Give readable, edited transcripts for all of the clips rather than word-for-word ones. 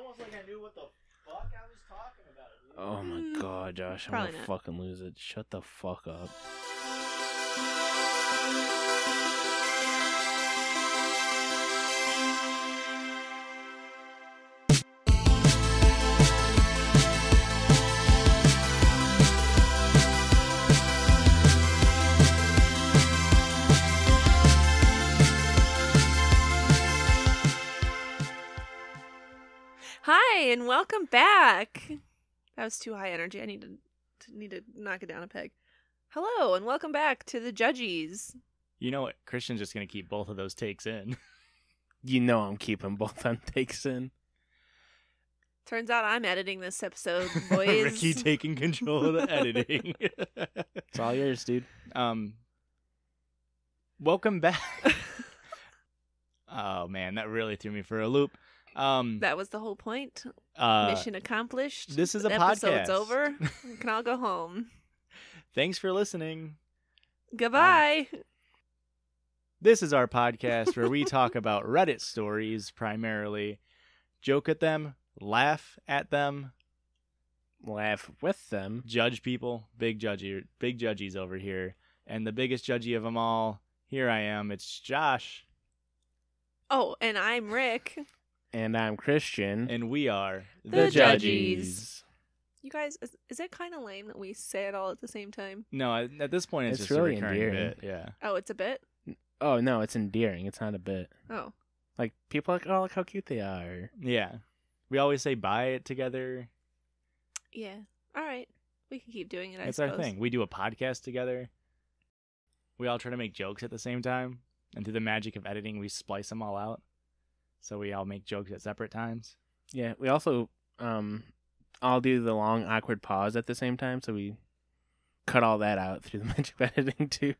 almost like I knew what the fuck I was talking about, dude. Oh my god, Josh. I'm Probably gonna not. fucking lose it. Shut the fuck up. Hi, and welcome back. That was too high energy. I need to knock it down a peg. Hello, and welcome back to the Judgies. You know what? Christian's just gonna keep both of those takes in. You know I'm keeping both them takes in. Turns out I'm editing this episode, boys. Ricky taking control of the editing. It's all yours, dude. Welcome back. Oh man, that really threw me for a loop. That was the whole point. Mission accomplished. This is a the podcast. Episode's over. We can all go home. Thanks for listening. Goodbye. This is our podcast where we talk about Reddit stories primarily, joke at them, laugh at them, Laugh with them. judge people. Big judgies over here, and the biggest judgy of them all. Here I am. It's Josh, Oh, and I'm Rick. And I'm Christian. and we are The Judgies. You guys, is it kind of lame that we say it all at the same time? No, at this point it's It's just really a recurring endearing. bit. Yeah. Oh, it's a bit? Oh, no, it's endearing. It's not a bit. Oh. Like, people are like, oh, look how cute they are. Yeah. We always say bye it together. Yeah. All right. We can keep doing it, I It's suppose. our thing. We do a podcast together. We all try to make jokes at the same time. And through the magic of editing, we splice them all out. So we all make jokes at separate times. Yeah, we also all do the long, awkward pause at the same time, so we cut all that out through the magic of editing, too.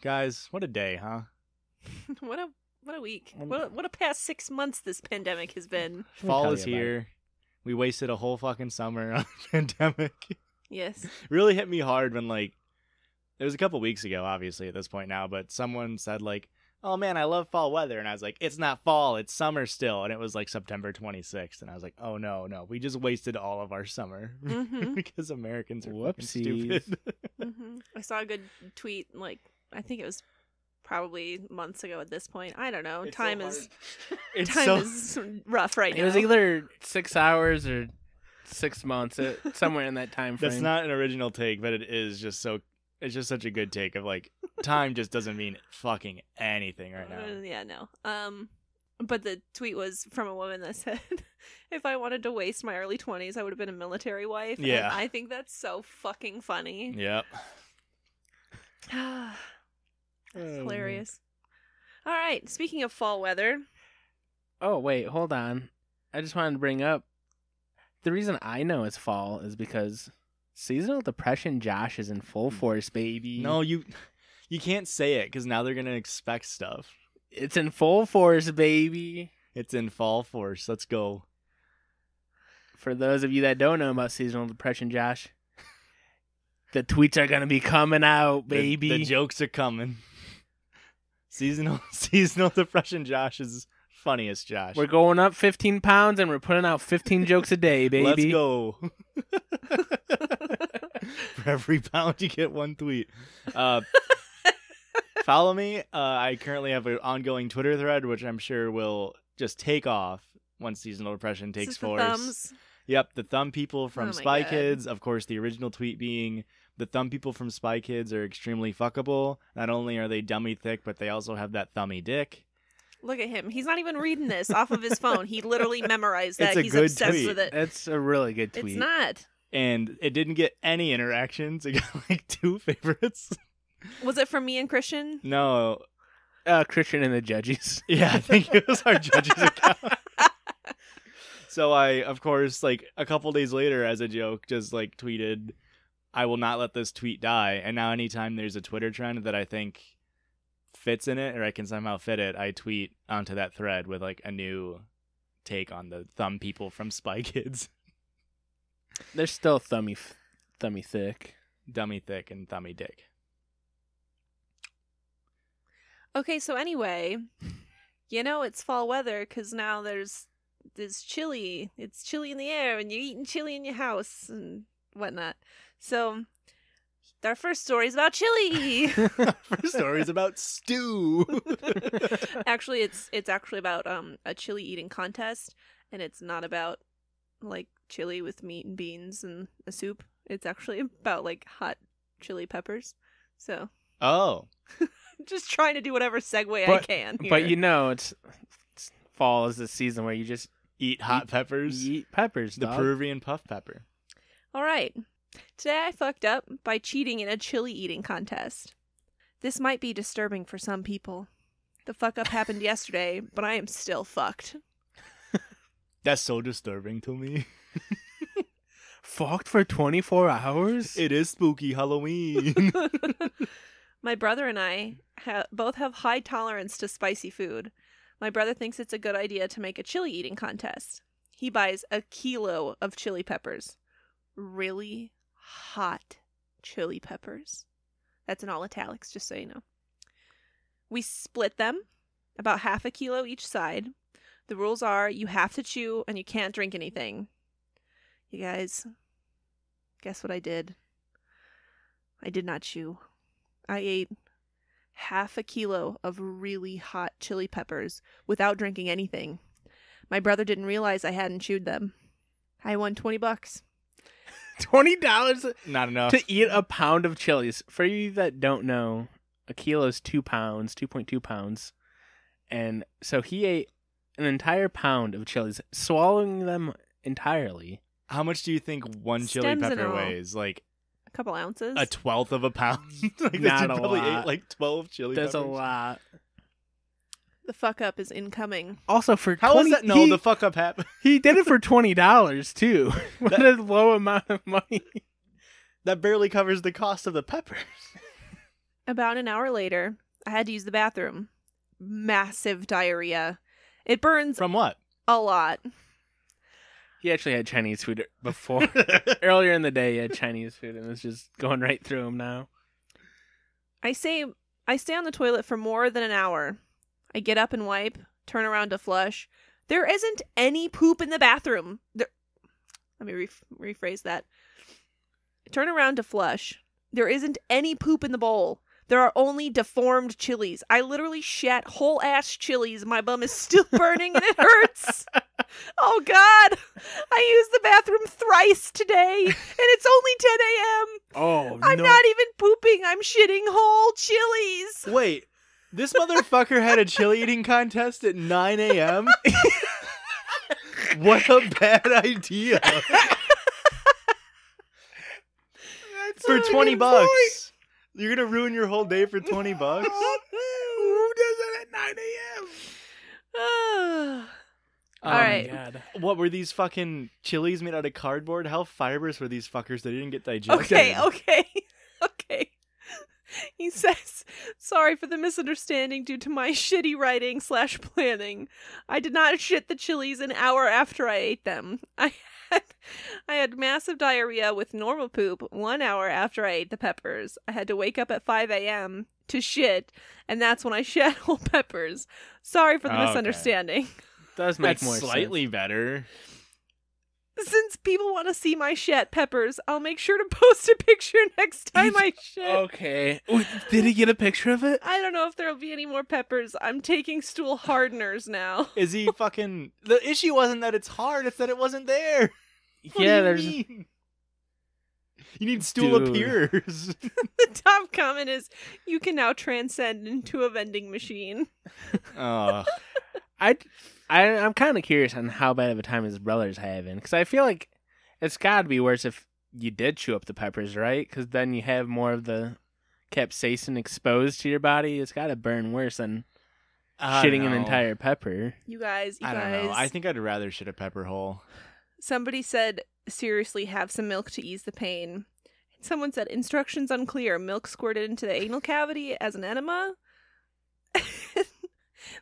Guys, what a day, huh? What a week. What a past 6 months this pandemic has been. Fall tell is you about here. We wasted a whole fucking summer on a pandemic. Yes. Really hit me hard when, like, it was a couple weeks ago, obviously, at this point now, but someone said, like, oh man, I love fall weather. And I was like, it's not fall, it's summer still. And it was like September 26th. And I was like, oh no, we just wasted all of our summer Mhm. because Americans are fucking Whoopsies. stupid. I saw a good tweet, like, I think it was probably months ago at this point. I don't know. It's so Time hard. is It's time so is rough right now. It was either 6 hours or 6 months, somewhere in that time frame. That's not an original take, but it is just so. It's just such a good take of like time just doesn't mean fucking anything right now. Yeah, no. But the tweet was from a woman that said, if I wanted to waste my early 20s, I would have been a military wife. Yeah. And I think that's so fucking funny. Yep. That's Oh, hilarious. All right. Speaking of fall weather. Oh, wait, hold on. I just wanted to bring up, the reason I know it's fall is because seasonal depression Josh is in full force, baby. No, you can't say it because now they're gonna expect stuff. It's in full force, baby. It's in fall force. Let's go. For those of you that don't know about seasonal depression, Josh, the tweets are going to be coming out, baby. The jokes are coming. Seasonal depression Josh is funniest Josh. We're going up 15 pounds and we're putting out 15 jokes a day, baby. Let's go. For every pound you get one tweet. Follow me. I currently have an ongoing Twitter thread, which I'm sure will just take off once seasonal depression takes Is this the force. thumbs? Yep, the thumb people from Oh my Spy God. Kids. Of course, the original tweet being the thumb people from Spy Kids are extremely fuckable. Not only are they dummy thick, but they also have that thummy dick. Look at him. He's not even reading this off of his phone. He literally memorized that. It's a He's good obsessed tweet. with it. It's a really good tweet. It's not. And it didn't get any interactions. It got like 2 favorites. Was it from me and Christian? No. Christian and the Judgies. Yeah, I think it was our judge's account. So I, of course, like a couple days later as a joke, just like tweeted, I will not let this tweet die. And now anytime there's a Twitter trend that I think fits in it or I can somehow fit it, I tweet onto that thread with like a new take on the thumb people from Spy Kids. They're still thummy thick. Dummy thick and thummy dick. Okay, so anyway, it's fall weather because now there's chili. It's chili in the air and you're eating chili in your house and whatnot. So our first story is about chili. First story is about stew. Actually, it's actually about a chili eating contest, and it's not about like chili with meat and beans and a soup. It's actually about like hot chili peppers. So just trying to do whatever segue I can here. But it's fall is the season where you just eat hot peppers. You eat peppers, the dog. Peruvian puff pepper. All right. Today I fucked up by cheating in a chili eating contest. This might be disturbing for some people. The fuck up happened yesterday, but I am still fucked. That's so disturbing to me. Fucked for 24 hours? It is spooky Halloween. My brother and I both have high tolerance to spicy food. My brother thinks it's a good idea to make a chili eating contest. He buys 1 kilo of chili peppers. Really hot chili peppers. That's in all italics, just so you know. We split them, about 1/2 kilo each side. The rules are you have to chew and you can't drink anything. You guys, guess what I did? I did not chew. I ate 1/2 kilo of really hot chili peppers without drinking anything. My brother didn't realize I hadn't chewed them. I won $20. $20 Not enough. to eat a pound of chilies. For you that don't know, a kilo is 2 pounds, 2.2 pounds. And so he ate an entire pound of chilies, swallowing them entirely. How much do you think one chili Stems and pepper all. weighs? Like A couple ounces. 1/12 of a pound? Like this Not dude a probably lot. ate like 12 chili That's peppers. a lot. The fuck up is incoming. Also for How 20, is that? No, the fuck up happened. he did it for $20 too. What a low amount of money. That barely covers the cost of the peppers. About an hour later, I had to use the bathroom. Massive diarrhea. It burns From what? a lot. He actually had Chinese food before. Earlier in the day, he had Chinese food, and it's just going right through him now. I stay on the toilet for more than an hour. I get up and wipe, turn around to flush. There isn't any poop in the bathroom. Let me rephrase that. Turn around to flush. There isn't any poop in the bowl. There are only deformed chilies. I literally shat whole ass chilies. My bum is still burning and it hurts. Oh God. I used the bathroom thrice today and it's only 10 a.m. Oh, I'm not even pooping. I'm shitting whole chilies. Wait, this motherfucker had a chili eating contest at 9 a.m.? What a bad idea. For $20. You're going to ruin your whole day for $20? Who does it at 9 a.m.? All right. My God. What were these fucking chilies made out of cardboard? How fibrous were these fuckers? They didn't get digested. Okay. He says, sorry for the misunderstanding due to my shitty writing / planning. I did not shit the chilies an hour after I ate them. I had massive diarrhea with normal poop 1 hour after I ate the peppers. I had to wake up at 5 a.m. to shit, and that's when I shat whole peppers. Sorry for the misunderstanding. Does make That's more slightly sense. better. Since people want to see my shat peppers, I'll make sure to post a picture next time I shit. Okay. Did he get a picture of it? I don't know if there'll be any more peppers. I'm taking stool hardeners now. Is he fucking... The issue wasn't that it's hard, it's that it wasn't there. What Yeah, do there's... you mean? You need stool Dude. appears. The top comment is, you can now transcend into a vending machine. Oh. I'm kind of curious on how bad of a time his brother's having, because I feel like it's got to be worse if you did chew up the peppers, right? Because then you have more of the capsaicin exposed to your body. It's got to burn worse than shitting an entire pepper. You guys. I don't know. I think I'd rather shit a pepper hole. Somebody said, seriously, have some milk to ease the pain. Someone said, instructions unclear. Milk squirted into the anal cavity as an enema.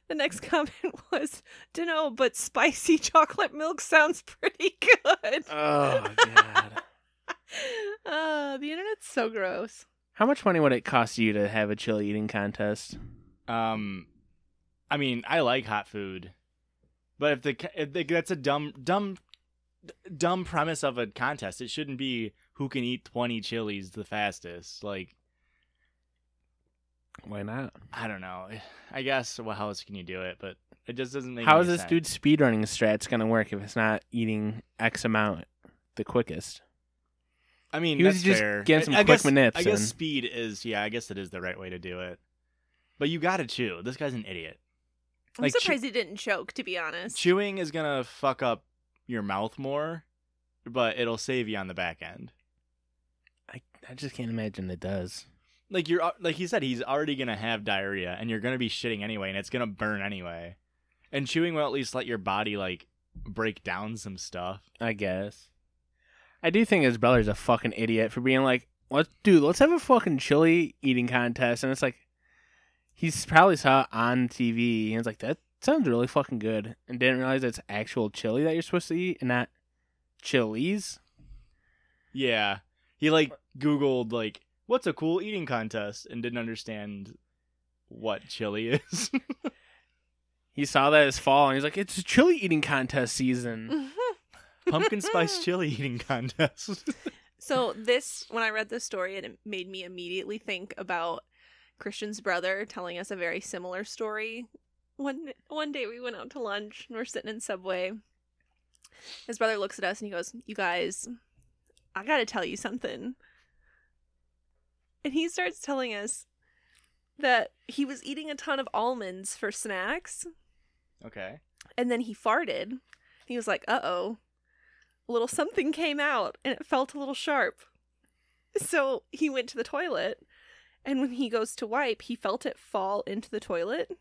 The next comment was, dunno, but spicy chocolate milk sounds pretty good. Oh, God. The internet's so gross. How much money would it cost you to have a chili eating contest? I mean, I like hot food, but that's a dumb premise of a contest. It shouldn't be who can eat 20 chilies the fastest. Like, why not? I don't know. I guess, well, how else can you do it? But it just doesn't make How any is this sense. dude's speedrunning strat's going to work if it's not eating X amount the quickest? I mean, He was that's just fair. getting some I quick guess, manips I guess in. speed is, I guess it is the right way to do it. But you gotta chew. This guy's an idiot. I'm Like, surprised he didn't choke, to be honest. Chewing is gonna fuck up your mouth more, but it'll save you on the back end. I just can't imagine it does. Like he said, he's already gonna have diarrhea, and you're gonna be shitting anyway, and it's gonna burn anyway. And chewing will at least let your body like break down some stuff. I guess. I do think his brother's a fucking idiot for being like, let's have a fucking chili eating contest. And it's like, he's probably saw it on TV, and it's like, that sounds really fucking good. And didn't realize it's actual chili that you're supposed to eat and not chilies. Yeah, he like Googled like what's a cool eating contest and didn't understand what chili is. He saw that as fall, and he's like, it's a chili eating contest season. Pumpkin spice chili eating contest. So when I read this story, it made me immediately think about Christian's brother telling us a very similar story. One day we went out to lunch and we're sitting in Subway. His brother looks at us and he goes, "You guys, I gotta tell you something." And he starts telling us that he was eating a ton of almonds for snacks. Okay. And then he farted. He was like, "Uh-oh. A little something came out and it felt a little sharp." So he went to the toilet, and when he goes to wipe, he felt it fall into the toilet.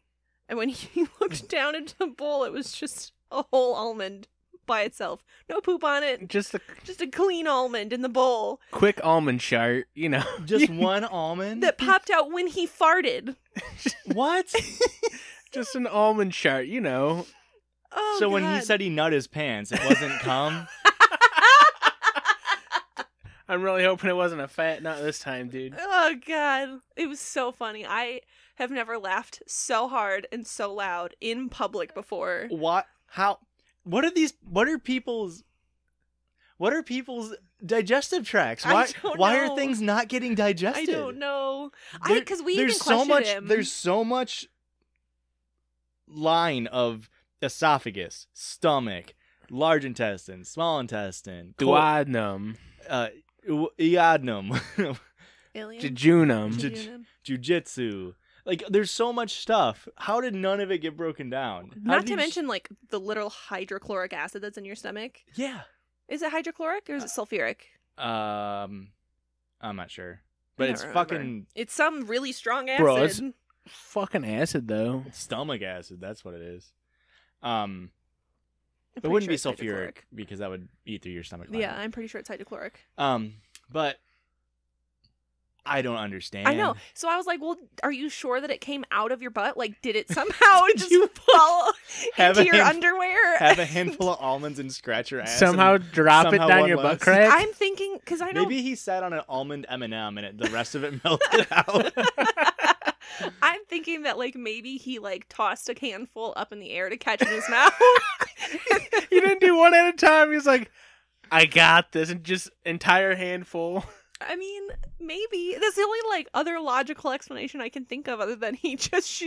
And when he looked down into the bowl, it was just a whole almond by itself. No poop on it. Just a Just a clean almond in the bowl quick almond chart, you know. Just one almond? that popped out when he farted. What? Just an almond chart, you know. Oh, So when he God. said he nut his pants, it wasn't cum? I'm really hoping it wasn't a fat nut this time, dude. Oh, God. It was so funny. I have never laughed so hard and so loud in public before. What? How? What are people's digestive tracts? I Why don't why know. are things not getting digested? I don't know. There- Because we there's even so questioned much him. there's so much line of esophagus, stomach, large intestine, small intestine, Duodenum. iodnum, Alien? Jejunum. Jejunum. jujitsu. Like, there's so much stuff. How did none of it get broken down? How Not did to you mention, like, the literal hydrochloric acid that's in your stomach. yeah. Is it hydrochloric or is it sulfuric? I'm not sure, I but don't it's remember. fucking It's some really strong acid. Bro, it's fucking acid, though. stomach acid. That's what it is. I'm It pretty wouldn't sure be it's sulfuric hydrochloric. because that would eat through your stomach. Yeah, lining. I'm pretty sure it's hydrochloric. But I don't understand. I know. So I was like, well, are you sure that it came out of your butt? Like, did it somehow just you fall have into a your hand- underwear? Have a handful of almonds and scratch your ass. Somehow and drop it somehow down one your butt less. crack. I'm thinking, because I know. Maybe he sat on an almond M&M and the rest of it melted out. I'm thinking that, like, maybe he, like, tossed a handful up in the air to catch in his mouth. He didn't do one at a time. He was like, I got this. And just entire handful. I mean, maybe. That's the only, like, other logical explanation I can think of other than he just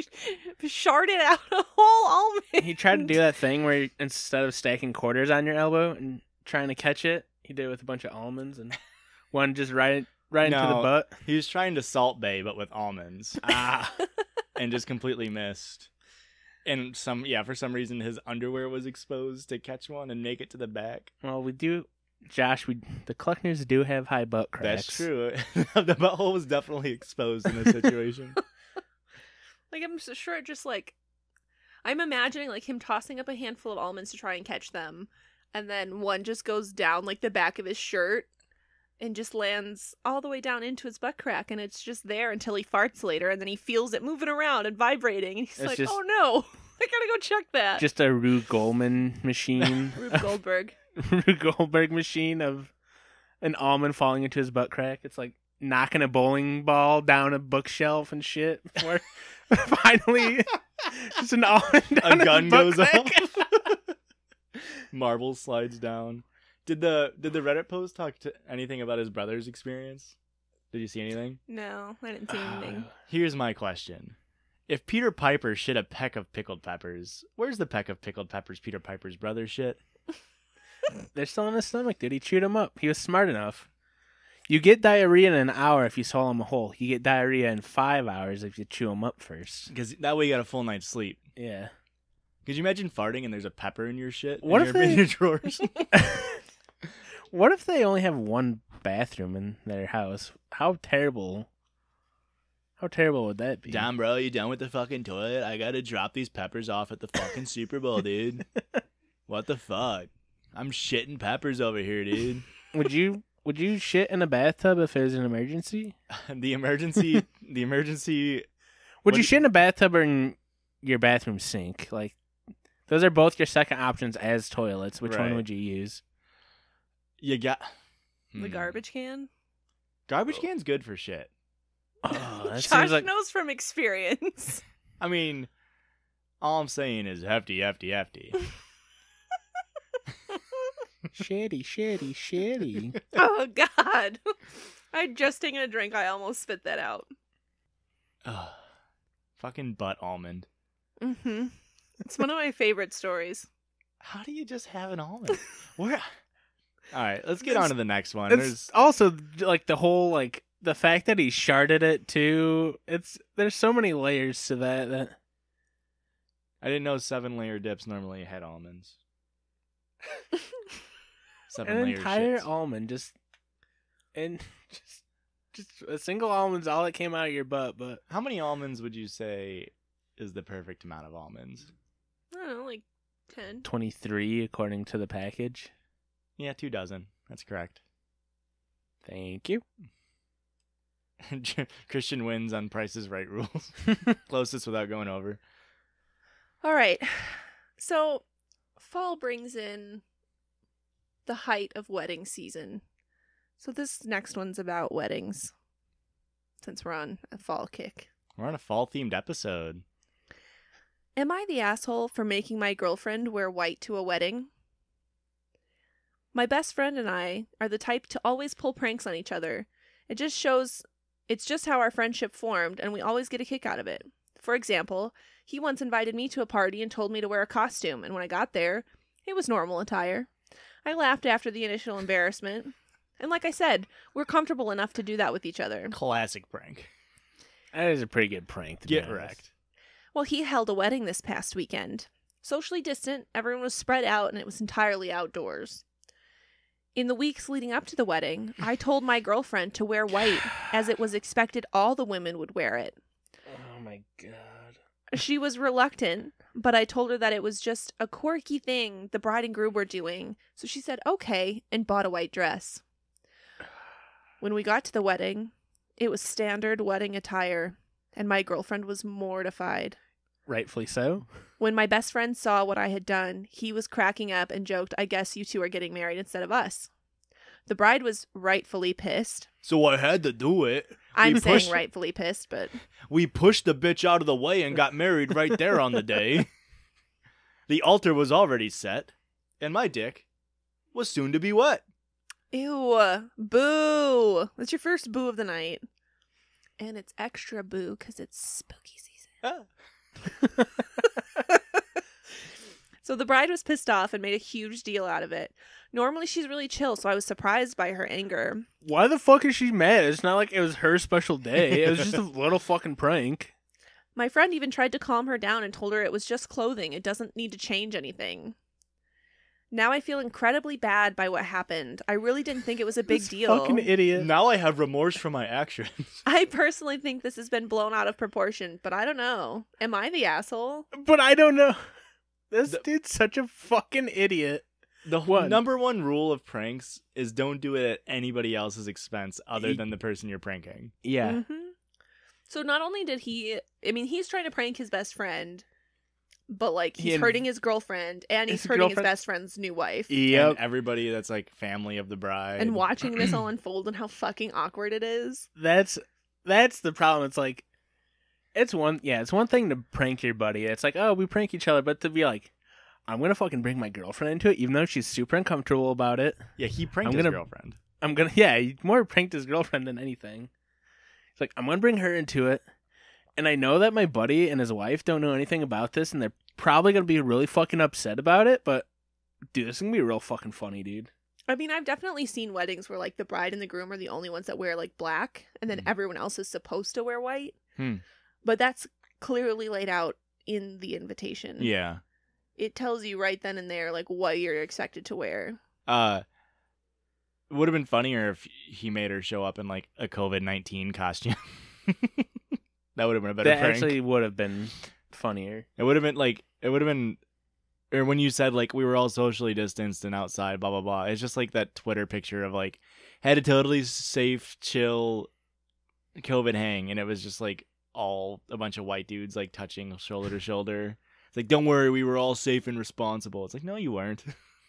sharded out a whole almond. He tried to do that thing where instead of stacking quarters on your elbow and trying to catch it, he did it with a bunch of almonds and one just right into the No. butt. He was trying to Salt Bay, but with almonds. Ah. And just completely missed. And for some reason his underwear was exposed to catch one and make it to the back. Well, we do, Josh, the Cluckners do have high butt cracks. That's true. The butthole was definitely exposed in this situation. Like, I'm so sure just, like, I'm imagining, like, him tossing up a handful of almonds to try and catch them, and then one just goes down, like, the back of his shirt and just lands all the way down into his butt crack, and it's just there until he farts later, and then he feels it moving around and vibrating, and he's It's like, just- oh no, I gotta go check that. Just a Rube Goldman machine. Rube Goldberg. Rube Goldberg machine of an almond falling into his butt crack. It's like knocking a bowling ball down a bookshelf and shit before Finally, just an almond. A gun goes off. Marble slides down. Did the Reddit post talk to anything about his brother's experience? Did you see anything? No, I didn't see anything. Here's my question. If Peter Piper shit a peck of pickled peppers, where's the peck of pickled peppers Peter Piper's brother shit? They're still in his stomach, dude. He chewed them up. He was smart enough. You get diarrhea in an hour if you swallow them whole. You get diarrhea in 5 hours if you chew them up first. Because that way you got a full night's sleep. Yeah. Could you imagine farting and there's a pepper in your shit? What in if your, they- in your drawers? What if they only have one bathroom in their house? How terrible would that be? Damn, bro, you done with the fucking toilet? I gotta drop these peppers off at the fucking Super Bowl, dude. What the fuck? I'm shitting peppers over here, dude. Would you shit in a bathtub if there's an emergency? the emergency. Would you shit in a bathtub or in your bathroom sink? Like, those are both your second options as toilets. Which one Right. would you use? You got The garbage can? Garbage can's good for shit. Oh, that Josh seems like knows from experience. I mean, all I'm saying is hefty. shitty. Oh, God. I'd just taken a drink. I almost spit that out. Ugh. Fucking butt almond. Mm-hmm. It's one of my favorite stories. How do you just have an almond? Where? All right, let's get on to the next one. It's also like the whole like the fact that he sharded it too. There's so many layers to that. I didn't know 7-layer dips normally had almonds. An 7-layer entire shits. almond just a single almond's all that came out of your butt. But How many almonds would you say is the perfect amount of almonds? I don't know, like 10. 23 according to the package. Yeah, 2 dozen. That's correct. Thank you. Christian wins on Price is Right rules. Closest without going over. All right. So, fall brings in the height of wedding season. So, this next one's about weddings, since we're on a fall kick. We're on a fall-themed episode. Am I the asshole for making my girlfriend wear white to a wedding? My best friend and I are the type to always pull pranks on each other. It's just how our friendship formed, and we always get a kick out of it. For example, he once invited me to a party and told me to wear a costume, and when I got there, it was normal attire. I laughed after the initial embarrassment, and like I said, we're comfortable enough to do that with each other. Classic prank. That is a pretty good prank. To be Get honest. wrecked. Well, he held a wedding this past weekend. Socially distant, everyone was spread out, and it was entirely outdoors. In the weeks leading up to the wedding, I told my girlfriend to wear white, as it was expected all the women would wear it. Oh my god. She was reluctant, but I told her that it was just a quirky thing the bride and groom were doing, so she said okay and bought a white dress. When we got to the wedding, it was standard wedding attire, and my girlfriend was mortified. Rightfully so. When my best friend saw what I had done, he was cracking up and joked, I guess you two are getting married instead of us. The bride was rightfully pissed. So I had to do it. I'm We saying pushed- rightfully pissed, but We pushed the bitch out of the way and got married right there on the day. The altar was already set, and my dick was soon to be wet. ew, boo. That's your first boo of the night. And it's extra boo because it's spooky season. So the bride was pissed off and made a huge deal out of it. Normally she's really chill, so I was surprised by her anger. Why the fuck is she mad? It's not like it was her special day. It was just a little fucking prank. My friend even tried to calm her down and told her it was just clothing. It doesn't need to change anything. Now I feel incredibly bad by what happened. I really didn't think it was a big This deal. Fucking idiot. Now I have remorse for my actions. I personally think this has been blown out of proportion, but I don't know. Am I the asshole? But I don't know. This The- dude's such a fucking idiot. The What? number one rule of pranks is don't do it at anybody else's expense other He- than the person you're pranking. Yeah. Mm-hmm. So not only did he's trying to prank his best friend, but like he's He- hurting his girlfriend and he's His hurting his girlfriend- best friend's new wife. Yep. And everybody that's like family of the bride. And watching this all unfold and how fucking awkward it is. That's the problem. It's like It's one thing to prank your buddy. It's like, oh, we prank each other, but to be like, I'm gonna fucking bring my girlfriend into it, even though she's super uncomfortable about it. Yeah, he pranked his girlfriend. He more pranked his girlfriend than anything. It's like, I'm gonna bring her into it, and I know that my buddy and his wife don't know anything about this, and they're probably gonna be really fucking upset about it, but dude, this is gonna be real fucking funny, dude. I mean, I've definitely seen weddings where, like, the bride and the groom are the only ones that wear, like, black, and then everyone else is supposed to wear white. But that's clearly laid out in the invitation. Yeah. It tells you right then and there, like, what you're expected to wear. It would have been funnier if he made her show up in, like, a COVID-19 costume. That would have been a better prank. That actually would have been funnier. It would have been, or when you said, like, we were all socially distanced and outside, blah, blah, blah. It's just like that Twitter picture of, like, had a totally safe, chill COVID hang. And it was just, like, all a bunch of white dudes, like, touching shoulder to shoulder. It's like, don't worry, we were all safe and responsible. It's like, no, you weren't.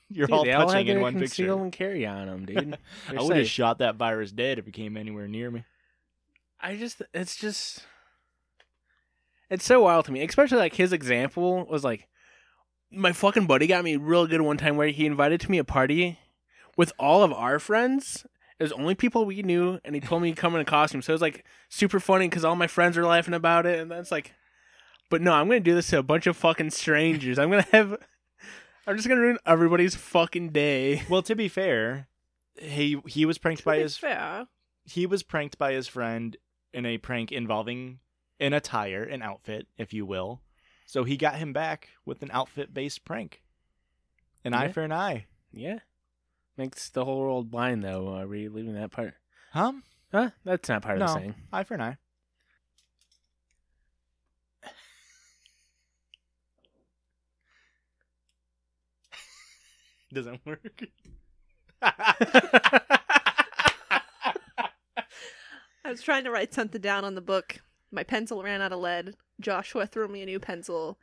You're all touching in one picture. Conceal and carry on them, dude. I would have shot that virus dead if it came anywhere near me. It's so wild to me. Especially, like, his example was, like, my fucking buddy got me real good one time where he invited to me a party with all of our friends. It was only people we knew, and he told me to come in a costume. So it was, like, super funny because all my friends were laughing about it, and that's like, but no, I'm going to do this to a bunch of fucking strangers. I'm just going to ruin everybody's fucking day. Well, to be fair, he was pranked by his friend in a prank involving an attire, an outfit, if you will. So he got him back with an outfit-based prank. An eye for an eye. Yeah. Makes the whole world blind, though. Are we leaving that part? Huh? That's not part of the saying. Eye for an eye. Doesn't work. I was trying to write something down on the book. My pencil ran out of lead. Joshua threw me a new pencil.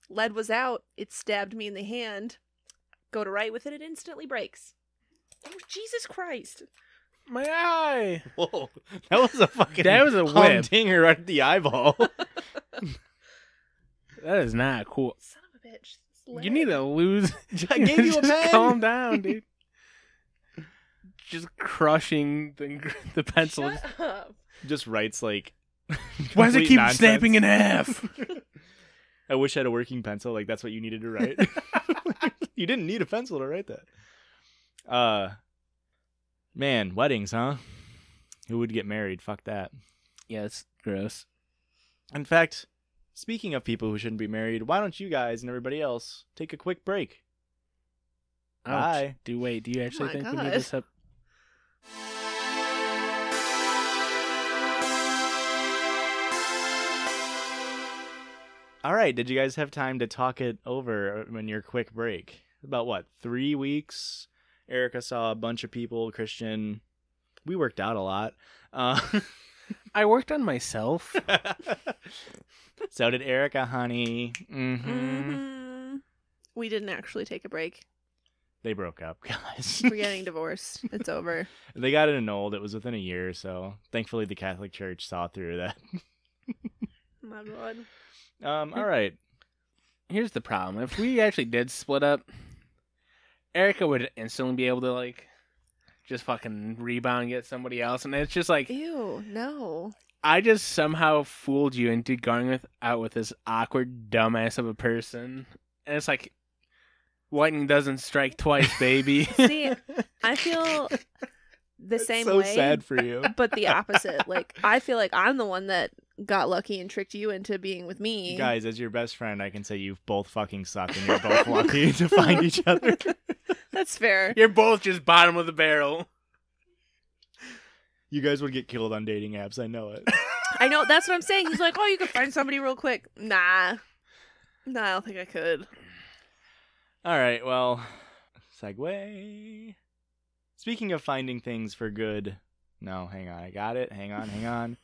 Lead was out. It stabbed me in the hand. Go to write with it, it instantly breaks. Oh, Jesus Christ. My eye. Whoa. That was a fucking That was a whip. Dinger right at the eyeball. That is not cool. Son of a bitch. Lead. You need to lose. I gave you a Just pen. calm down, dude. Just crushing the pencil. Shut up. Just writes like. Why does it keep nonsense. snapping in half? I wish I had a working pencil. Like that's what you needed to write. You didn't need a pencil to write that. Man, weddings, huh? Who would get married? Fuck that. Yeah, it's gross. In fact, speaking of people who shouldn't be married, why don't you guys and everybody else take a quick break? Ouch. Bye. Do you actually my think we God. need this up? All right, did you guys have time to talk it over in your quick break? About what, 3 weeks? Erica saw a bunch of people, Christian. We worked out a lot. I worked on myself. So did Erica, honey. We didn't actually take a break. They broke up, guys. We're getting divorced. It's over. They got it annulled. It was within a year, so thankfully the Catholic Church saw through that. Oh my God. All right. Here's the problem. If we actually did split up, Erica would instantly be able to, like, just fucking rebound and get somebody else. And it's just like, Ew, no. I just somehow fooled you into going out with this awkward dumbass of a person. And it's like, lightning doesn't strike twice, baby. See, I feel the same so way. sad for you. But the opposite. Like, I feel like I'm the one that got lucky and tricked you into being with me. Guys, as your best friend, I can say you both fucking suck and you're both lucky to find each other. That's fair. You're both just bottom of the barrel. You guys would get killed on dating apps. I know it. I know, that's what I'm saying. He's like, oh, you could find somebody real quick. Nah, I don't think I could. All right, well, segue. Speaking of finding things for good. No, hang on. I got it. Hang on.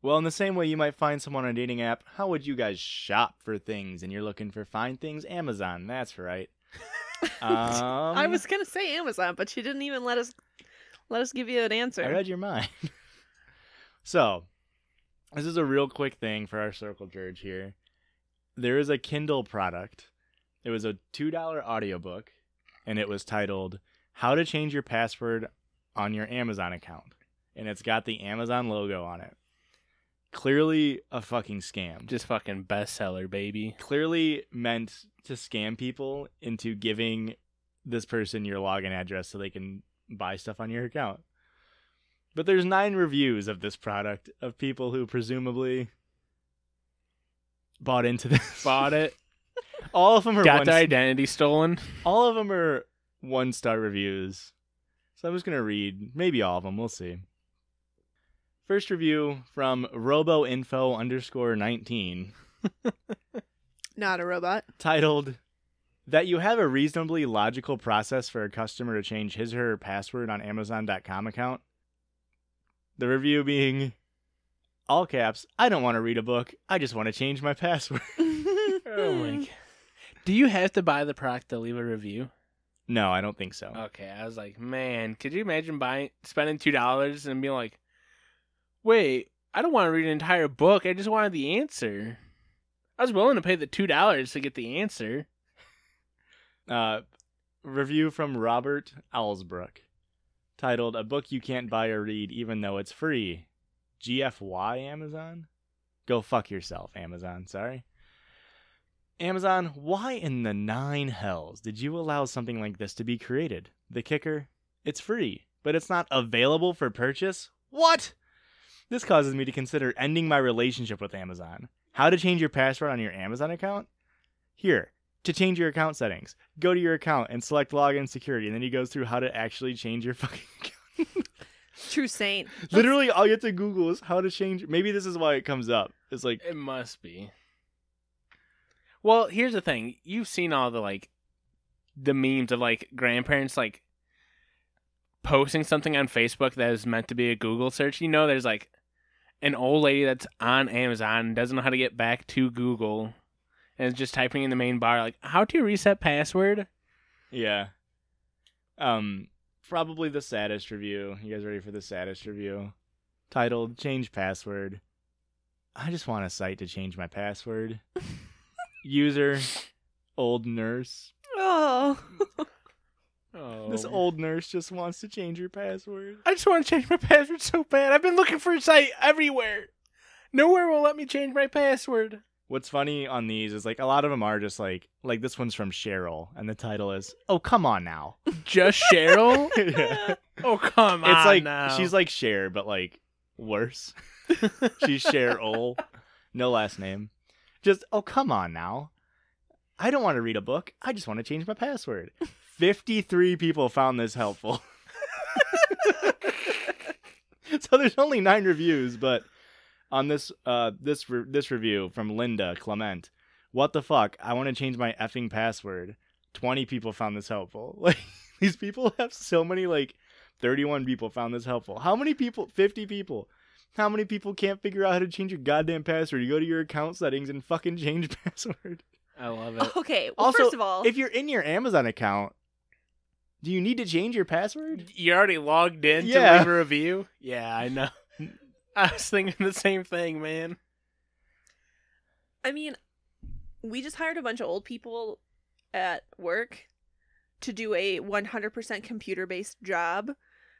Well, in the same way you might find someone on a dating app, how would you guys shop for things? And you're looking for find things? Amazon. That's right. I was gonna say Amazon, but she didn't even let us give you an answer. I read your mind. So, This is a real quick thing for our circle jerk here. There is a Kindle product. It was a $2 audiobook, and it was titled How to Change Your Password on Your Amazon Account. And it's got the Amazon logo on it. Clearly a fucking scam. Just fucking bestseller, baby. Clearly meant to scam people into giving this person your login address so they can buy stuff on your account. But there's 9 reviews of this product of people who presumably bought into this. Bought it. All of them are Got their identity stolen. All of them are 1-star reviews. So I'm just going to read maybe all of them. We'll see. First review from roboinfo_19. Not a robot. Titled, That you have a reasonably logical process for a customer to change his or her password on Amazon.com account. The review being, all caps, I don't want to read a book. I just want to change my password. Oh my god. Do you have to buy the product to leave a review? No, I don't think so. Okay, I was like, man, could you imagine spending $2 and being like, wait, I don't want to read an entire book. I just wanted the answer. I was willing to pay the $2 to get the answer. Review from Robert Owlsbrook. Titled, A Book You Can't Buy or Read Even Though It's Free. GFY, Amazon? Go fuck yourself, Amazon. Sorry. Amazon, why in the 9 hells did you allow something like this to be created? The kicker? It's free, but it's not available for purchase? What? This causes me to consider ending my relationship with Amazon. How to change your password on your Amazon account? Here, to change your account settings, go to your account and select login security, and then he goes through how to actually change your fucking account. True saint. Literally, all you have to Google is how to change. Maybe this is why it comes up. It's like, It must be. Well, here's the thing. You've seen all the memes of grandparents posting something on Facebook that is meant to be a Google search. You know, there's an old lady that's on Amazon and doesn't know how to get back to Google and is just typing in the main bar how to reset password. yeah. Probably the saddest review. You guys ready for the saddest review? Titled, Change Password. I just want a site to change my password. User, old nurse. Oh. Oh. This old nurse just wants to change her password. I just want to change my password so bad. I've been looking for a site everywhere. Nowhere will let me change my password. What's funny on these is a lot of them are just like this one's from Cheryl, and the title is, Oh, come on now. Just Cheryl? Yeah. Oh, come on It's now. she's like Cher, but worse. She's Cheryl. No last name. Just, oh, come on now. I don't want to read a book. I just want to change my password. 53 people found this helpful. So there's only 9 reviews, but on this review from Linda Clement, what the fuck? I want to change my effing password. 20 people found this helpful. These people have so many 31 people found this helpful. How many people? 50 people. How many people can't figure out how to change your goddamn password? You go to your account settings and fucking change password. I love it. Okay, well, Also, first of all, if you're in your Amazon account, do you need to change your password? You're already logged in Yeah. to leave a review? Yeah, I know. I was thinking the same thing, man. I mean, we just hired a bunch of old people at work to do a 100% computer-based job.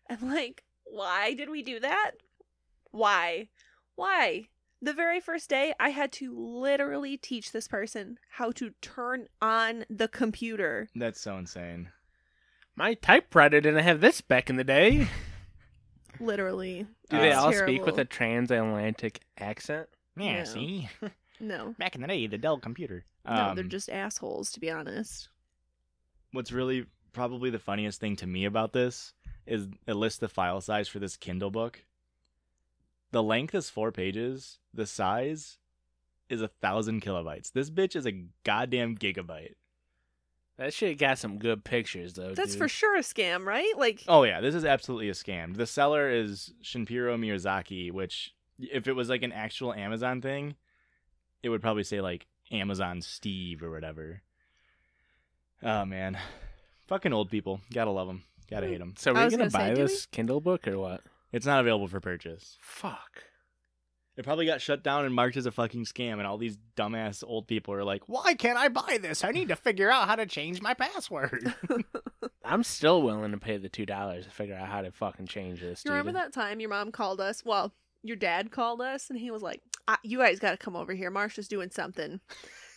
And why did we do that? Why? The very first day, I had to literally teach this person how to turn on the computer. That's so insane. My typewriter didn't have this back in the day. Literally. Do they It's all terrible. speak with a transatlantic accent? Yeah, No. see? No. Back in the day, the Dell computer. No, they're just assholes, to be honest. What's really probably the funniest thing to me about this is it lists the file size for this Kindle book. The length is 4 pages. The size is 1,000 kilobytes. This bitch is a goddamn gigabyte. That shit got some good pictures, though. That's dude. for sure a scam, right? Oh yeah, this is absolutely a scam. The seller is Shunpiro Miyazaki, which if it was an actual Amazon thing, it would probably say Amazon Steve or whatever. Oh man, fucking old people. Gotta love them. Gotta hate them. So I we're was gonna gonna say, buy do this Kindle book or what? It's not available for purchase. Fuck. It probably got shut down and marked as a fucking scam, and all these dumbass old people are like, why can't I buy this? I need to figure out how to change my password. I'm still willing to pay the $2 to figure out how to fucking change this. You remember that time your mom called us? Well, your dad called us, and he was like, you guys got to come over here. Marsha's doing something.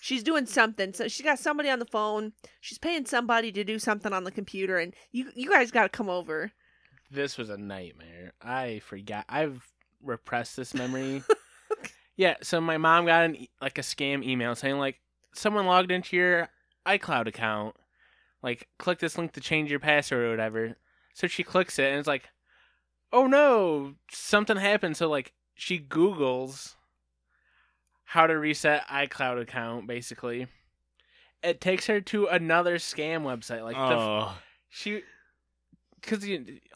She's doing something. So she's got somebody on the phone. She's paying somebody to do something on the computer, and you guys got to come over. This was a nightmare. I forgot. I've repressed this memory. Yeah, so my mom got a scam email saying like someone logged into your iCloud account. Like, click this link to change your password or whatever. So she clicks it and it's like, oh no, something happened. So like she Googles how to reset iCloud account, basically. It takes her to another scam website. Like because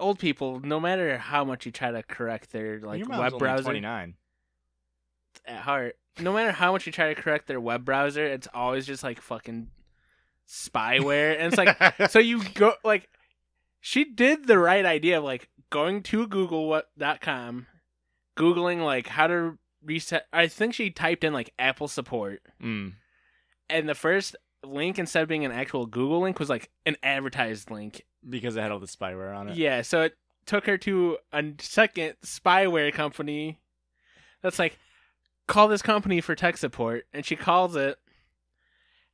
old people, no matter how much you try to correct their like web browser, 29 at heart, no matter how much you try to correct their web browser, it's always just like fucking spyware. And it's like, so you go like, she did the right idea of like going to Google.com, Googling like how to reset. I think she typed in like Apple support, and the first link, instead of being an actual Google link, was like an advertised link. Because it had all the spyware on it. Yeah, so it took her to a second spyware company that's like, call this company for tech support. And she calls it.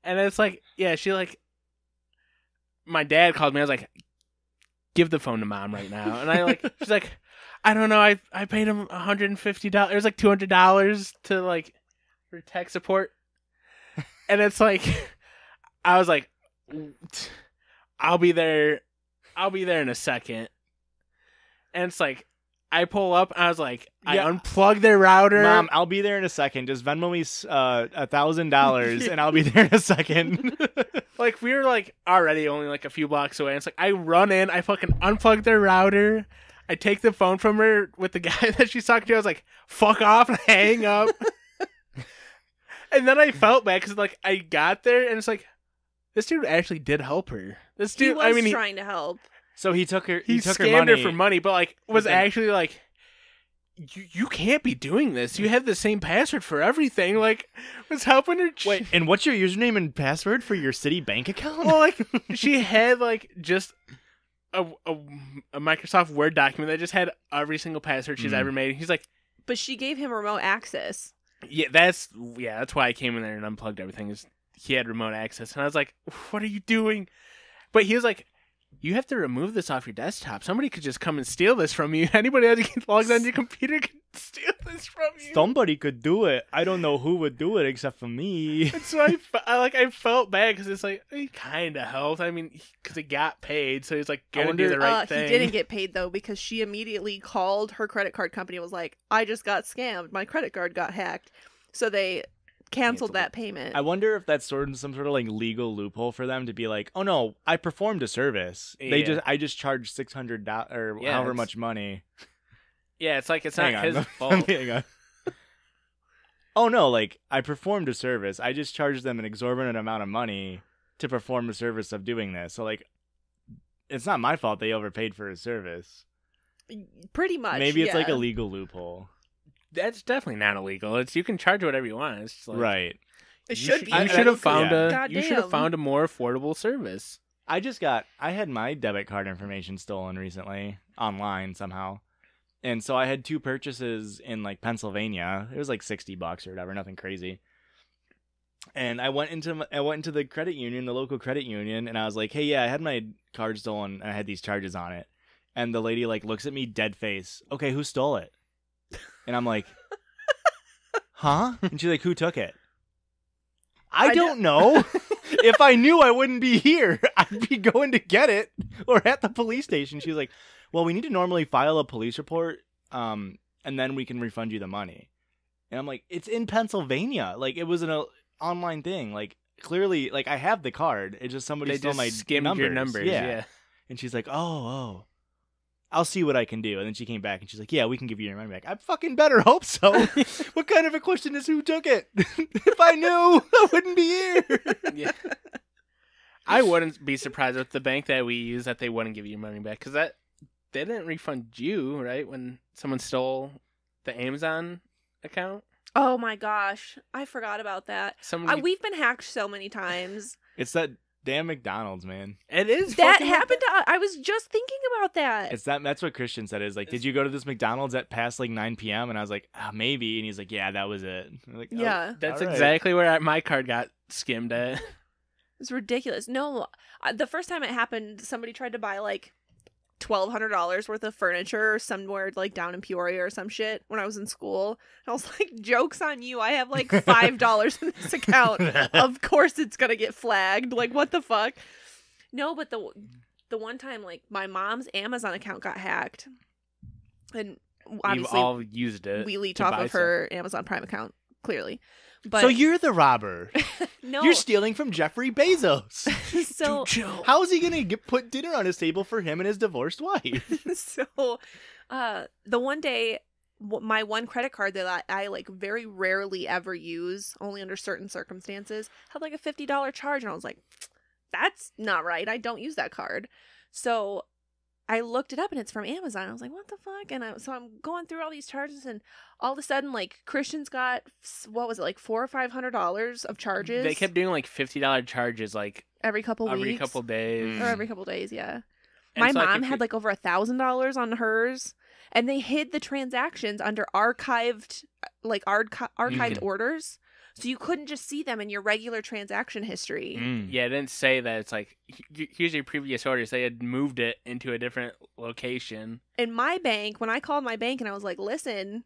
And it's like, yeah, she like, my dad called me. I was like, give the phone to mom right now. And I like, she's like, I don't know. I paid him $150. It was like $200 to like, for tech support. And it's like, I was like, I'll be there in a second. And it's like, I pull up and I was like, I unplug their router. Mom, I'll be there in a second. Just Venmo me $1,000 and I'll be there in a second. Like, we were like already only like a few blocks away. And it's like, I run in, I fucking unplug their router. I take the phone from her with the guy that she's talking to. I was like, fuck off, and hang up. And then I felt bad because like I got there and it's like, this dude actually did help her. This dude, he was trying to help. So he took her. He took scammed her money her for money, but like was actually like, you can't be doing this. You have the same password for everything. Like, was helping her. Wait, and what's your username and password for your city bank account? Well, like she had like just a Microsoft Word document that just had every single password she's ever made. He's like, but she gave him remote access. Yeah, that's why I came in there and unplugged everything. Is he had remote access, and I was like, "What are you doing?" But he was like, "You have to remove this off your desktop. Somebody could just come and steal this from you. Anybody that logs on your computer can steal this from you. Somebody could do it. I don't know who would do it except for me." And so I felt bad because it's like he kind of helped. I mean, because he got paid, so he's like gonna do the right thing. He didn't get paid though because she immediately called her credit card company and was like, "I just got scammed. My credit card got hacked." So they canceled that payment. I wonder if that's some sort of like legal loophole for them to be like, "Oh no, I performed a service. Yeah. I just charged $600 or however much money." Yeah, it's like it's not his fault. Hang on. Oh no, like I performed a service. I just charged them an exorbitant amount of money to perform a service of doing this. So like, it's not my fault they overpaid for a service. Pretty much. Maybe it's like a legal loophole. That's definitely not illegal. It's you can charge whatever you want. It's just like, right. It should be. You should have found You should have found a more affordable service. I had my debit card information stolen recently online somehow. And so I had two purchases in like Pennsylvania. It was like $60 or whatever, nothing crazy. And I went into the credit union, the local credit union, and I was like, "Hey, yeah, I had my card stolen and I had these charges on it." And the lady like looks at me dead face. "Okay, who stole it?" And I'm like, "Huh?" And she's like, "Who took it?" I don't know. If I knew, I wouldn't be here. I'd be going to get it or at the police station. She's like, "Well, we need to normally file a police report, and then we can refund you the money." And I'm like, "It's in Pennsylvania. Like, it was an online thing. Like, clearly, like, I have the card. It's just somebody stole my skimmed your numbers. Yeah. And she's like, oh. I'll see what I can do." And then she came back and she's like, "Yeah, we can give you your money back." I fucking better hope so. What kind of a question is who took it? If I knew, I wouldn't be here. Yeah. I wouldn't be surprised with the bank that we use that they wouldn't give you your money back because they didn't refund you, right? When someone stole the Amazon account. Oh my gosh, I forgot about that. Somebody We've been hacked so many times. It's that damn McDonald's, man. It is That fucking happened to I was just thinking about that. It's that's what Christian said is like, did you go to this McDonald's at past like 9 p.m.? And I was like, maybe. And he's like, yeah, that was it. I'm like, Yeah. That's all right. exactly where my card got skimmed at. It's ridiculous. No, the first time it happened, somebody tried to buy like $1,200 worth of furniture somewhere like down in Peoria or some shit when I was in school. And I was like, joke's on you. I have like $5 in this account. Of course it's going to get flagged. Like, what the fuck? No, but the one time like my mom's Amazon account got hacked. And obviously You've all used it. we leech to off buy of her Amazon Prime account, clearly. But So you're the robber. no. You're stealing from Jeffrey Bezos. So How is he gonna put dinner on his table for him and his divorced wife? so the one day my one credit card that I like very rarely ever use, only under certain circumstances, had like a $50 charge, and I was like, that's not right. I don't use that card. So I looked it up and it's from Amazon. I was like, what the fuck? And so I'm going through all these charges, and all of a sudden, like, Christian's got, what was it, like $400 or $500 of charges? They kept doing like $50 charges like every couple weeks. every couple days. Or every couple days, yeah. And My so, like, mom if had you- like over $1,000 on hers, and they hid the transactions under archived Mhm. orders, so you couldn't just see them in your regular transaction history. Yeah, it didn't say that. It's like, here's your previous orders. They had moved it into a different location. In my bank, when I called my bank and I was like, listen,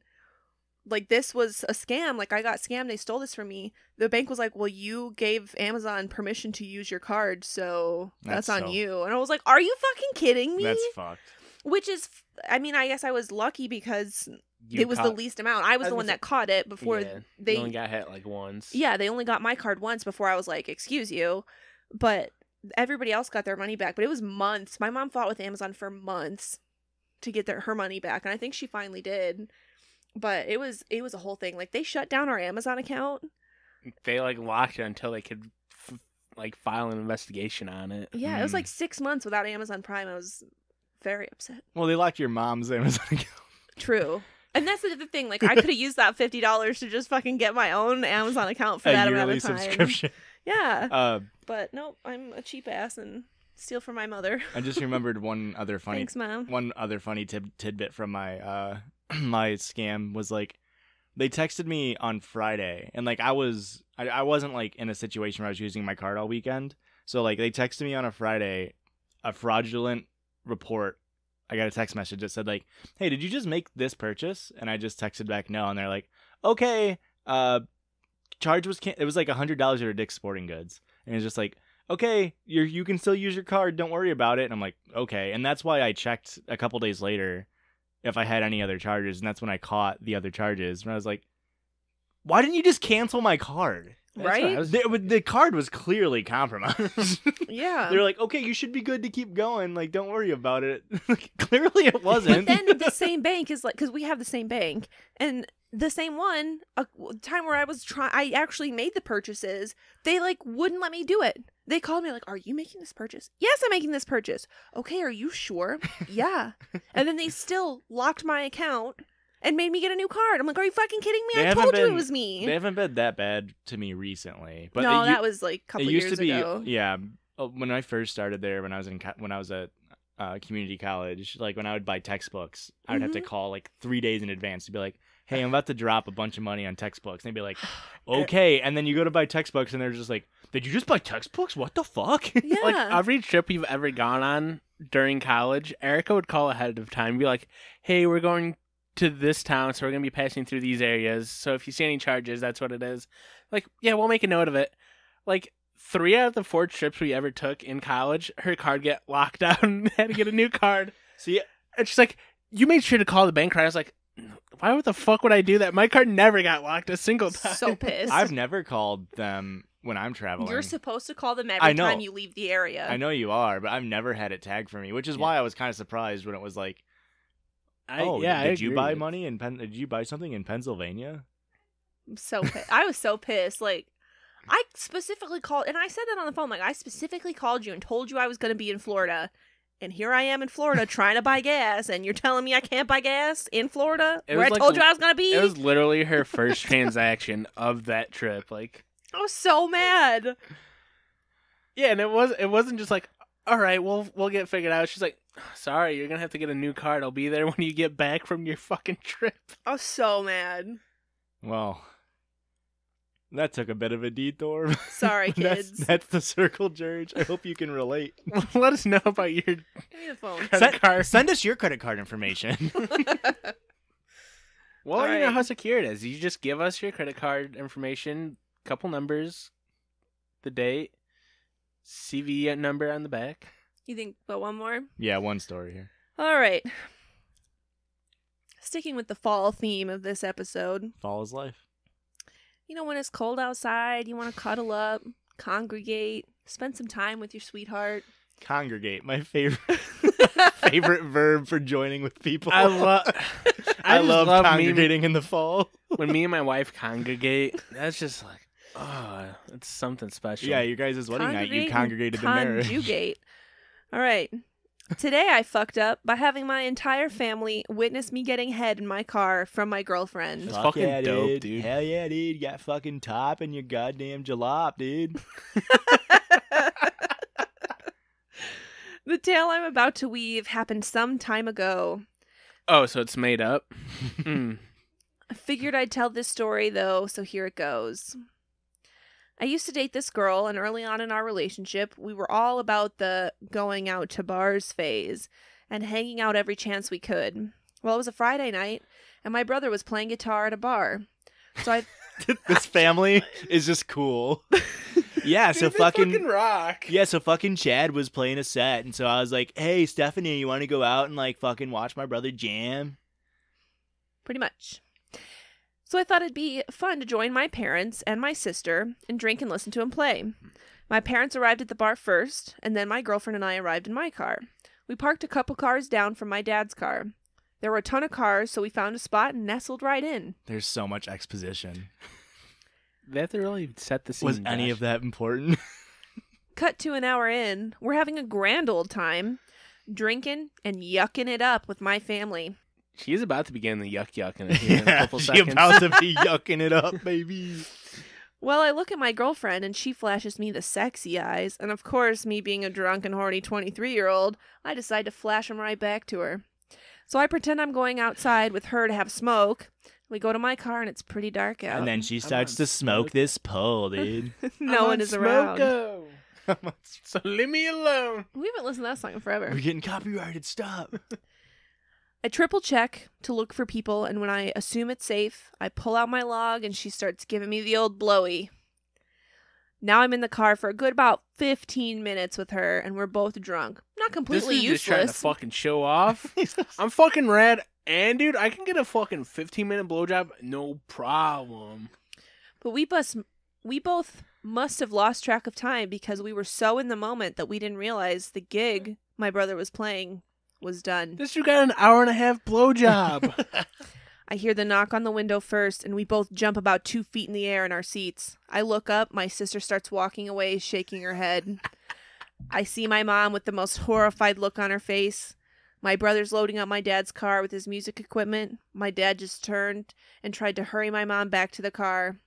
like, this was a scam, like, I got scammed, they stole this from me, the bank was like, well, you gave Amazon permission to use your card, so that's on you. And I was like, are you fucking kidding me? That's fucked. Which is, I mean, I guess I was lucky because You it was the caught- least amount. I was I the was one gonna that caught it before Yeah, they you only got hit like once. Yeah, they only got my card once before I was like, excuse you. But everybody else got their money back. But it was months. My mom fought with Amazon for months to get her money back. And I think she finally did. But it was a whole thing. Like, they shut down our Amazon account. They like locked it until they could like file an investigation on it. Yeah, it was like 6 months without Amazon Prime. I was very upset. Well, they locked your mom's Amazon account. True. And that's the other thing. Like, I could have used that $50 to just fucking get my own Amazon account for that amount yearly of time. subscription. Yeah. But nope, I'm a cheap ass and steal from my mother. I just remembered one other funny Thanks, Mom. one other funny tidbit from my my scam was like, they texted me on Friday, and like I wasn't like in a situation where I was using my card all weekend, so like they texted me on a Friday a fraudulent report. I got a text message that said like, hey, did you just make this purchase? And I just texted back no, and they're like, okay, charge was it was like $100 at Dick's Sporting Goods, and it's just like, okay, you can still use your card, don't worry about it. And I'm like, okay. And that's why I checked a couple days later if I had any other charges, and that's when I caught the other charges. And I was like, why didn't you just cancel my card? That's Right? what I was- The card was clearly compromised. Yeah. They're like, okay, you should be good to keep going. Like, don't worry about it. Clearly it wasn't. But then the same bank is like, because we have the same bank, and the same one, a time where I actually made the purchases, they like wouldn't let me do it. They called me like, are you making this purchase? Yes, I'm making this purchase. Okay, are you sure? Yeah. And then they still locked my account and made me get a new card. I'm like, are you fucking kidding me? They I haven't told you it been- was me. They haven't been that bad to me recently. But No, it, that was like a couple it used years to be, ago. yeah. When I first started there, when I was at community college, like when I would buy textbooks, I would have to Mhm. call like 3 days in advance to be like, hey, I'm about to drop a bunch of money on textbooks. And they'd be like, okay. And then you go to buy textbooks, and they're just like, did you just buy textbooks? What the fuck? Yeah. Like every trip you've ever gone on during college, Erica would call ahead of time and be like, hey, we're going to this town, so we're going to be passing through these areas. So if you see any charges, that's what it is. Like, yeah, we'll make a note of it. Like 3 out of the 4 trips we ever took in college, her card get locked down and had to get a new card. See, And she's like, you made sure to call the bank, right? I was like, why the fuck would I do that? My card never got locked a single time. So pissed. I've never called them when I'm traveling. You're supposed to call them I every know. time you leave the area. I know you are, but I've never had it tagged for me, which is why I was kind of surprised when it was like, did you buy money in did you buy something in Pennsylvania? I'm so pissed. I was so pissed. Like, I specifically called, and I said that on the phone. Like, I specifically called you and told you I was going to be in Florida, And here I am in Florida trying to buy gas, and you're telling me I can't buy gas in Florida, It where I was told you I was gonna be. It was literally her first transaction of that trip. Like, I was so mad. yeah, and it wasn't just like, all right, we'll get figured out. She's like, sorry, you're gonna have to get a new card. I'll be there when you get back from your fucking trip. I was so mad. Well, that took a bit of a detour. Sorry, kids. That's the circle, George. I hope you can relate. Let us know about your Give me the phone. credit card. Send us your credit card information. Well, All you know right. how secure it is. You just give us your credit card information, couple numbers, the date, CV number on the back. You think about one more? Yeah, one story here. All right. Sticking with the fall theme of this episode. Fall is life. You know, when it's cold outside, you want to cuddle up, congregate, spend some time with your sweetheart. Congregate, my favorite favorite verb for joining with people. I love love congregating in the fall. when me and my wife congregate. That's just like, oh, it's something special. Yeah, your guys' wedding night, you Congregate and congregated the marriage. Conjugate. All right. Today I fucked up by having my entire family witness me getting head in my car from my girlfriend. That's fucking yeah, dope, dude. Hell yeah, dude. You got fucking top in your goddamn jalop, dude. The tale I'm about to weave happened some time ago. Oh, so it's made up. Mm. I figured I'd tell this story, though, so here it goes. I used to date this girl, and early on in our relationship, we were all about the going out to bars phase and hanging out every chance we could. Well, it was a Friday night, and my brother was playing guitar at a bar. So I... This family is just cool. Yeah, so Dude, they fucking rock. yeah, so fucking Chad was playing a set, and so I was like, "Hey, Stephanie, you want to go out and like fucking watch my brother jam?" Pretty much. So I thought it'd be fun to join my parents and my sister and drink and listen to him play. My parents arrived at the bar first, and then my girlfriend and I arrived in my car. We parked a couple cars down from my dad's car. There were a ton of cars, so we found a spot and nestled right in. There's so much exposition. They have to really set the scene. Was any of that important? Cut to an hour in, we're having a grand old time, drinking and yucking it up with my family. She's about to begin the yuck in here in a couple She seconds. about to be yucking it up, baby. Well, I look at my girlfriend and she flashes me the sexy eyes, and of course, me being a drunk and horny 23-year-old, I decide to flash them right back to her. So I pretend I'm going outside with her to have smoke. We go to my car and it's pretty dark out. And then she starts on to smoke smoke. this pole, dude. No one is around. So leave me alone. We haven't listened to that song in forever. We're getting copyrighted. Stop. I triple check to look for people, and when I assume it's safe, I pull out my log and she starts giving me the old blowy. Now I'm in the car for a good about 15 minutes with her, and we're both drunk. Not completely This is just trying to useless. fucking show off. I'm fucking rad. And, dude, I can get a fucking 15-minute blowjob, no problem. But we both must have lost track of time because we were so in the moment that we didn't realize the gig my brother was playing was done. This dude got an hour-and-a-half blowjob. I hear the knock on the window first, and we both jump about 2 feet in the air in our seats. I look up, my sister starts walking away, shaking her head. I see my mom with the most horrified look on her face. My brother's loading up my dad's car with his music equipment. My dad just turned and tried to hurry my mom back to the car.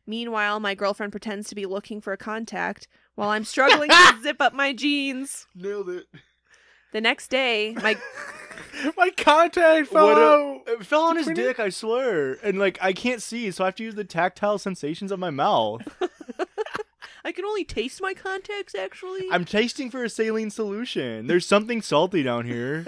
Meanwhile, my girlfriend pretends to be looking for a contact while I'm struggling to zip up my jeans. Nailed it. The next day, my contact fell out. It fell on his dick, I swear. And like I can't see, so I have to use the tactile sensations of my mouth. I can only taste my contacts, actually. I'm tasting for a saline solution. There's something salty down here.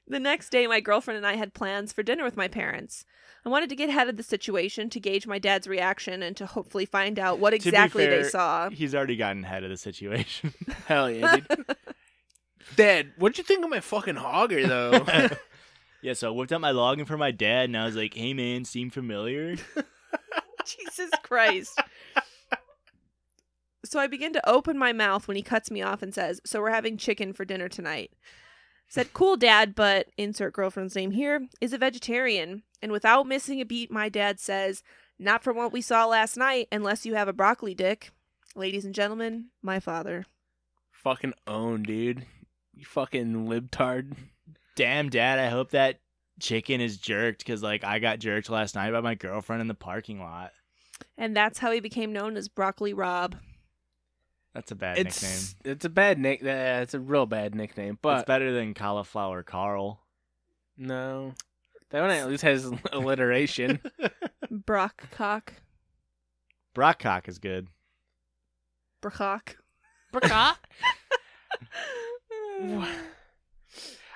The next day, my girlfriend and I had plans for dinner with my parents. I wanted to get ahead of the situation to gauge my dad's reaction and to hopefully find out what exactly they saw. He's already gotten ahead of the situation. Hell yeah, dude. Dad, what'd you think of my fucking hogger, though? Yeah, so I whipped out my login for my dad, and I was like, "Hey, man, seem familiar?" Jesus Christ. So I begin to open my mouth when he cuts me off and says, "So we're having chicken for dinner tonight." Said, "Cool, Dad, but," insert girlfriend's name here, "is a vegetarian." And without missing a beat, my dad says, "Not from what we saw last night, unless you have a broccoli dick." Ladies and gentlemen, my father. fucking own, dude. You fucking libtard. Damn, Dad, I hope that chicken is jerked because, like, I got jerked last night by my girlfriend in the parking lot. And that's how he became known as Broccoli Rob. That's a bad nickname. It's a bad nick. It's a real bad nickname, but It's better than Cauliflower Carl. no, that one at least has alliteration. Brockcock. Brockcock is good. Brockcock. Brockcock?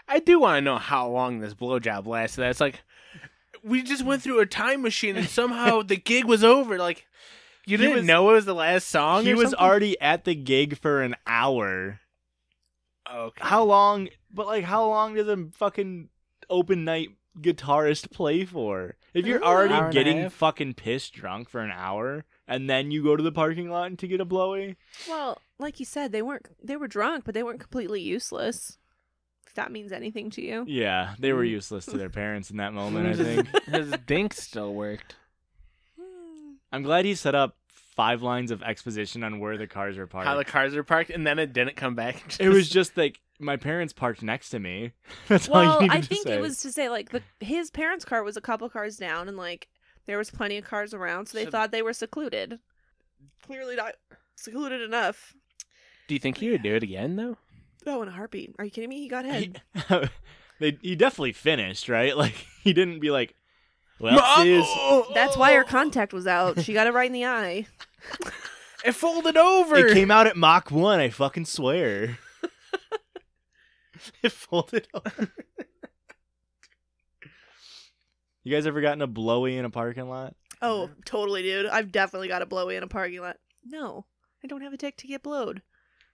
I do want to know how long this blowjob lasted. It's like we just went through a time machine and somehow the gig was over. Like you didn't know it was the last song. He or was something? already at the gig for an hour. Okay. How long? But like, how long does a fucking open night guitarist play for? If you're Hour and already a getting half. fucking pissed drunk for an hour and then you go to the parking lot to get a blowy, Well, like you said, they were drunk, but they weren't completely useless. If that means anything to you. yeah, they were useless to their parents in that moment. I think. His dink still worked. I'm glad he set up 5 lines of exposition on where the cars were parked. How the cars are parked, and then it didn't come back. It was just like my parents parked next to me. That's all Well, you needed I to think say. it was to say like his parents' car was a couple cars down, and like there was plenty of cars around, so they So- thought they were secluded. Clearly not secluded enough. Do you think he would do it again, though? Oh, in a heartbeat. Are you kidding me? He got head. He definitely finished, right? Like he didn't be like, well, Mom! sis, That's why her contact was out. She got it right in the eye. It folded over. it came out at Mach 1. I fucking swear. It folded over. You guys ever gotten a blowy in a parking lot? Oh, totally, dude. I've definitely got a blowy in a parking lot. No, I don't have a dick to get blowed.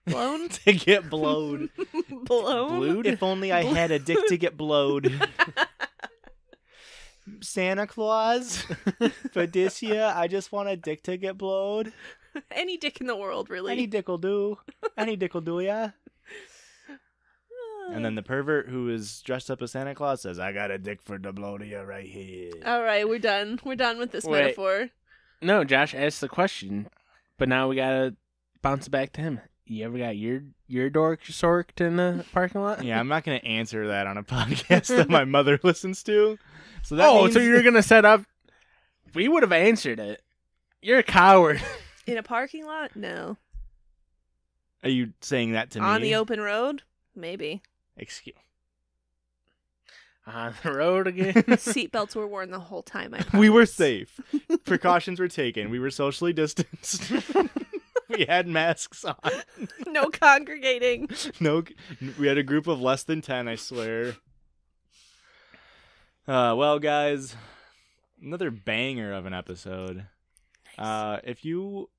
Blown? To get blowed. Blown? Blued? If only I had a dick to get blowed. Santa Claus, for this year, I just want a dick to get blowed. Any dick in the world, really. Any dick will do. Any dick will do, yeah. And then the pervert who is dressed up as Santa Claus says, I got a dick for the blow to you right here. All right, we're done. We're done with this Wait. metaphor. No, Josh asked the question, but now we gotta bounce it back to him. You ever got your dork sorked in the parking lot? Yeah, I'm not going to answer that on a podcast that my mother listens to. So that Oh, means... so you're gonna set up? We would have answered it. You're a coward. In a parking lot? No. Are you saying that to me? On the open road? Maybe. Excuse. On the road again. Seatbelts were worn the whole time. We were safe. Precautions were taken. We were socially distanced. We had masks on. No congregating. No, we had a group of less than 10, I swear. Well, guys, another banger of an episode. If you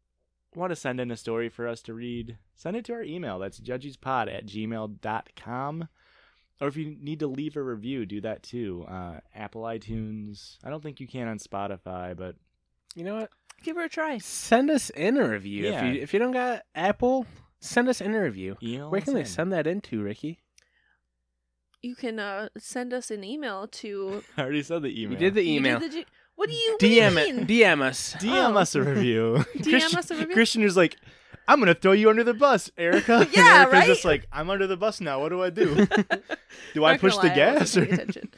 want to send in a story for us to read, send it to our email. That's judgiespod@gmail.com. Or if you need to leave a review, do that too. Apple iTunes. I don't think you can on Spotify, but You know what? Give her a try. Send us in a review. Yeah. If you don't got Apple, send us in a review. email Where us can they in. send that into, Ricky? You can send us an email to. I already said the email. You did the You email. did what do you DM mean? it. DM us. DM Oh. us a review. DM us a review? Christian is like, I'm going to throw you under the bus, Erica. And Yeah, Erica's right? just like, I'm under the bus now. What do I do? Do I Not push gonna the lie, I wasn't gas? Or... paying attention.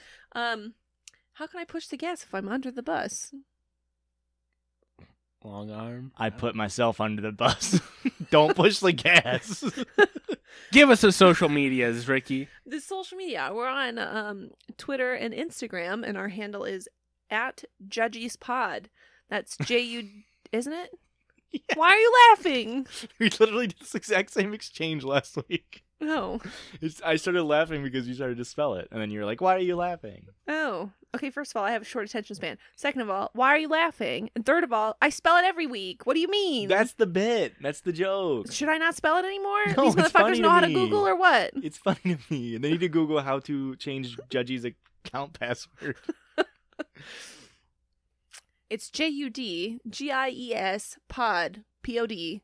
How can I push the gas if I'm under the bus? Long arm. I put myself under the bus. Don't push the gas. Give us the social medias, Ricky. The social media. We're on Twitter and Instagram, and our handle is @JudgiesPod. That's JU, isn't it? Yeah. Why are you laughing? We literally did this exact same exchange last week. No. I started laughing because you started to spell it. And then you were like, why are you laughing? Oh. Okay, first of all, I have a short attention span. Second of all, why are you laughing? And third of all, I spell it every week. What do you mean? That's the bit. That's the joke. Should I not spell it anymore? No, These it's funny motherfuckers to know how to me. Google or what? It's funny to me. And they need to Google how to change Judgy's account password. It's JUDGIES pod POD.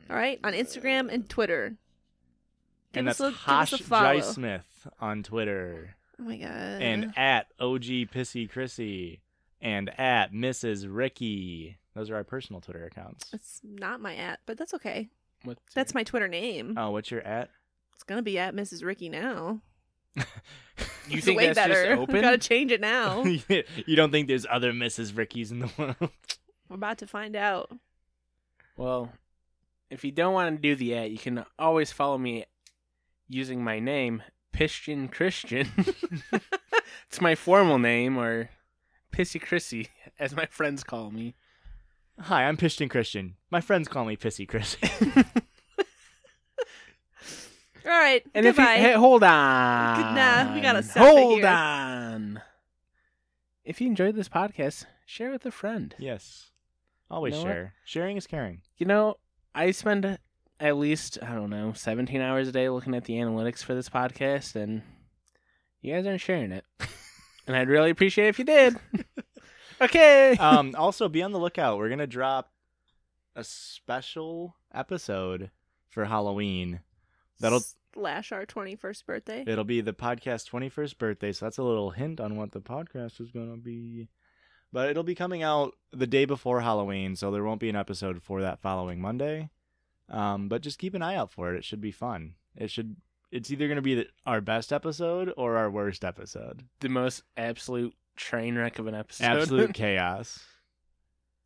All right, on Instagram and Twitter. And that's give us Hosh a follow. Jai Smith on Twitter. Oh my god. And @OG Pissy Chrissy. And @Mrs. Ricky. Those are our personal Twitter accounts. It's not my @, but that's okay. That's my Twitter name. Oh, what's your at? It's gonna be at Mrs. Ricky now. You It's think way that's better. just open? Gotta change it now. You don't think there's other Mrs. Rickies in the world? We're about to find out. Well, if you don't want to do the at, you can always follow me using my name, Pishkin Christian. It's my formal name, or Pissy Chrissy, as my friends call me. Hi, I'm Pishton Christian. My friends call me Pissy Chris. All right. And goodbye. if you, hey, hold on. Nah, we gotta stop it Hold here. on. If you enjoyed this podcast, share it with a friend. Yes. Always You know share. Sharing is caring. You know, I spend at least, 17 hours a day looking at the analytics for this podcast, and you guys aren't sharing it. And I'd really appreciate it if you did. Okay. Also, be on the lookout. We're going to drop a special episode for Halloween. Slash our 21st birthday. It'll be the podcast 21st birthday, so that's a little hint on what the podcast is going to be. But it'll be coming out the day before Halloween, so there won't be an episode for that following Monday. But just keep an eye out for it. It should be fun. It's either going to be our best episode or our worst episode. The most absolute train wreck of an episode. Absolute chaos.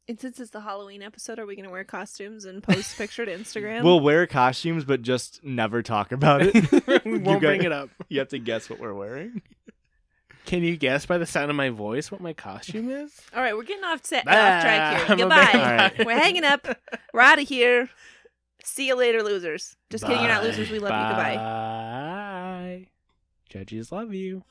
And since it's the Halloween episode, are we going to wear costumes and post picture to Instagram? We'll wear costumes, but just never talk about it. We won't bring it up. You have to guess what we're wearing. Can you guess by the sound of my voice what my costume is? All right, we're getting off track I'm here. a Goodbye. vampire. We're hanging up. We're out of here. See you later, losers. Just kidding, you're not losers. We love you. Goodbye. Bye. Judges love you.